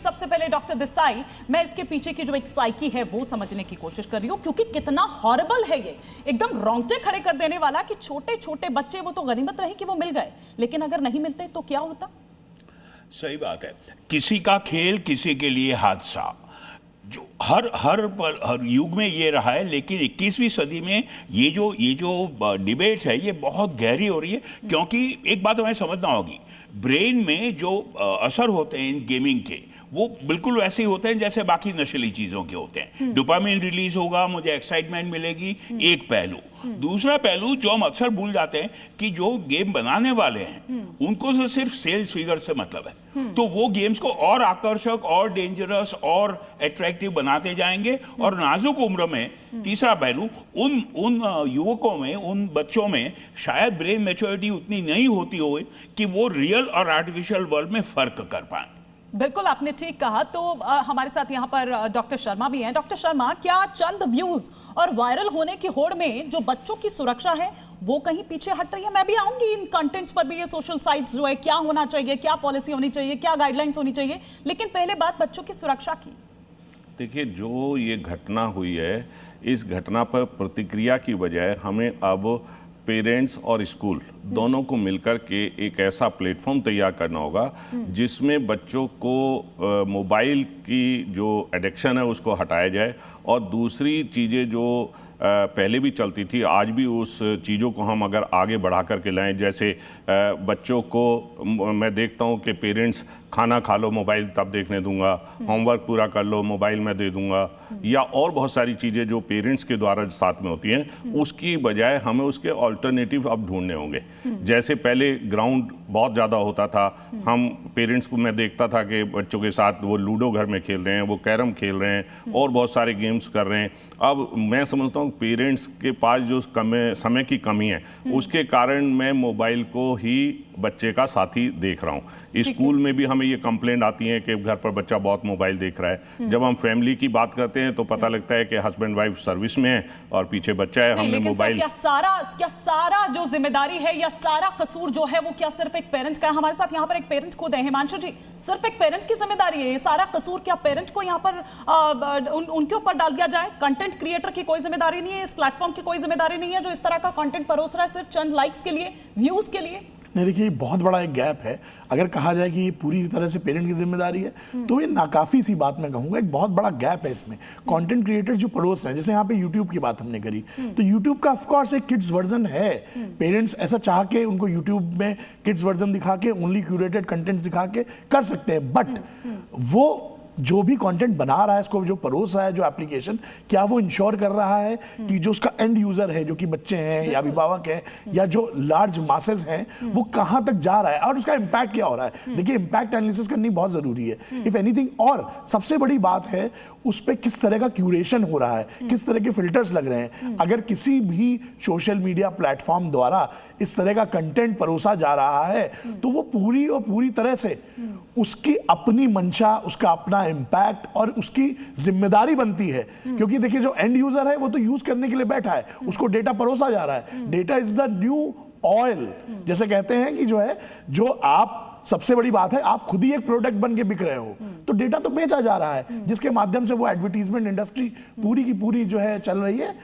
सबसे पहले डॉक्टर देसाई, मैं इसके पीछे की जो एक साइकी है वो समझने की कोशिश कर रही हूँ, क्योंकि कितना हॉरिबल है ये, एकदम रोंगटे खड़े कर देने वाला कि छोटे छोटे बच्चे, वो तो गनीमत रही कि वो मिल गए, लेकिन अगर नहीं मिलते तो क्या होता? सही बात है, किसी का खेल किसी के लिए हादसा, जो हर युग में ये रहा है, लेकिन 21वीं सदी में ये जो डिबेट है ये बहुत गहरी हो रही है, क्योंकि एक बात हमें समझना होगी, ब्रेन में जो असर होते हैं इन गेमिंग के वो बिल्कुल वैसे ही होते हैं जैसे बाकी नशीली चीज़ों के होते हैं। डोपामिन रिलीज होगा, मुझे एक्साइटमेंट मिलेगी, एक पहलू। दूसरा पहलू जो हम अक्सर भूल जाते हैं कि जो गेम बनाने वाले हैं उनको तो सिर्फ सेल्स फिगर से मतलब है, तो वो गेम्स को और आकर्षक और डेंजरस और अट्रैक्टिव बनाते जाएंगे, और नाजुक उम्र में तीसरा पहलू उन युवकों में, उन बच्चों में शायद ब्रेन मैच्योरिटी उतनी नहीं होती हो कि वो रियल और आर्टिफिशियल वर्ल्ड में फर्क कर पाए। बिल्कुल, आपने ठीक कहा। तो हमारे साथ यहाँ पर डॉक्टर शर्मा भी हैं। डॉक्टर शर्मा, क्या चंद व्यूज और वायरल होने की होड़ में जो बच्चों की सुरक्षा है वो कहीं पीछे हट रही है? मैं भी आऊंगी इन कंटेंट्स पर भी, ये सोशल साइट्स जो है क्या होना चाहिए, क्या पॉलिसी होनी चाहिए, क्या गाइडलाइंस होनी चाहिए, लेकिन पहले बात बच्चों की सुरक्षा की। देखिए, जो ये घटना हुई है, इस घटना पर प्रतिक्रिया की बजाय हमें अब पेरेंट्स और स्कूल दोनों को मिलकर के एक ऐसा प्लेटफॉर्म तैयार करना होगा जिसमें बच्चों को मोबाइल की जो एडिक्शन है उसको हटाया जाए, और दूसरी चीज़ें जो पहले भी चलती थी आज भी उस चीज़ों को हम अगर आगे बढ़ा करके लाएं, जैसे बच्चों को मैं देखता हूं कि पेरेंट्स खाना खा लो मोबाइल तब देखने दूंगा, होमवर्क पूरा कर लो मोबाइल में दे दूंगा, या और बहुत सारी चीज़ें जो पेरेंट्स के द्वारा साथ में होती हैं, उसकी बजाय हमें उसके ऑल्टरनेटिव अब ढूंढने होंगे। जैसे पहले ग्राउंड बहुत ज़्यादा होता था, हम पेरेंट्स को मैं देखता था कि बच्चों के साथ वो लूडो घर में खेल रहे हैं, वो कैरम खेल रहे हैं और बहुत सारे गेम्स कर रहे हैं। अब मैं समझता हूँ पेरेंट्स के पास जो समय की कमी है उसके कारण मैं मोबाइल को ही बच्चे का साथी देख रहा हूँ। स्कूल में भी हमें ये कंप्लेंट आती है कि घर पर बच्चा बहुत मोबाइल देख रहा है। जब हम फैमिली की बात करते हैं तो पता लगता है कि हस्बैंड वाइफ सर्विस में है और पीछे बच्चा है। हमने मोबाइल, क्या सारा जो जिम्मेदारी है या सारा कसूर जो है वो क्या सिर्फ एक पेरेंट का है? हमारे साथ यहाँ पर एक पेरेंट खुद है, हिमांशु जी। सिर्फ एक पेरेंट की जिम्मेदारी है ये सारा कसूर? क्या पेरेंट को यहाँ पर उनके ऊपर डाल दिया जाए? कंटेंट क्रिएटर की कोई जिम्मेदारी नहीं है, इस प्लेटफॉर्म की कोई जिम्मेदारी नहीं है जो इस तरह का कंटेंट परोस रहा है सिर्फ चंद लाइक्स के लिए, व्यूज के लिए? नहीं, देखिए, बहुत बड़ा एक गैप है। अगर कहा जाए कि ये पूरी तरह से पेरेंट की जिम्मेदारी है तो ये नाकाफी सी बात मैं कहूँगा। एक बहुत बड़ा गैप है इसमें। कंटेंट क्रिएटर जो परोस रहे हैं, जैसे यहाँ पे यूट्यूब की बात हमने करी, तो यूट्यूब का ऑफकोर्स एक किड्स वर्जन है। पेरेंट्स ऐसा चाह के उनको यूट्यूब में किड्स वर्जन दिखा के, ओनली क्यूरेटेड कंटेंट दिखा के कर सकते हैं, बट वो जो भी कंटेंट बना रहा है, इसको जो परोस रहा है, जो एप्लीकेशन, क्या वो इंश्योर कर रहा है कि जो उसका एंड यूजर है, जो कि बच्चे हैं या अभिभावक हैं या जो लार्ज मासेस हैं, वो कहां तक जा रहा है और उसका इंपैक्ट क्या हो रहा है? देखिए, इंपैक्ट एनालिसिस करनी बहुत जरूरी है इफ एनीथिंग। और सबसे बड़ी बात है उस पर किस तरह का क्यूरेशन हो रहा है, किस तरह के फिल्टर्स लग रहे हैं। अगर किसी भी सोशल मीडिया प्लेटफॉर्म द्वारा इस तरह का कंटेंट परोसा जा रहा है तो वो पूरी और पूरी तरह से उसकी अपनी मंशा, उसका अपना इंपैक्ट और उसकी जिम्मेदारी बनती है। क्योंकि देखिए, जो एंड यूजर है वो तो यूज करने के लिए बैठा है, उसको डेटा परोसा जा रहा है। Data is the new oil, जैसे कहते हैं कि जो है, जो आप, सबसे बड़ी बात है, आप खुद ही एक प्रोडक्ट बन के बिक रहे हो, तो डेटा तो बेचा जा रहा है जिसके माध्यम से वो एडवर्टीजमेंट इंडस्ट्री पूरी की पूरी जो है चल रही है।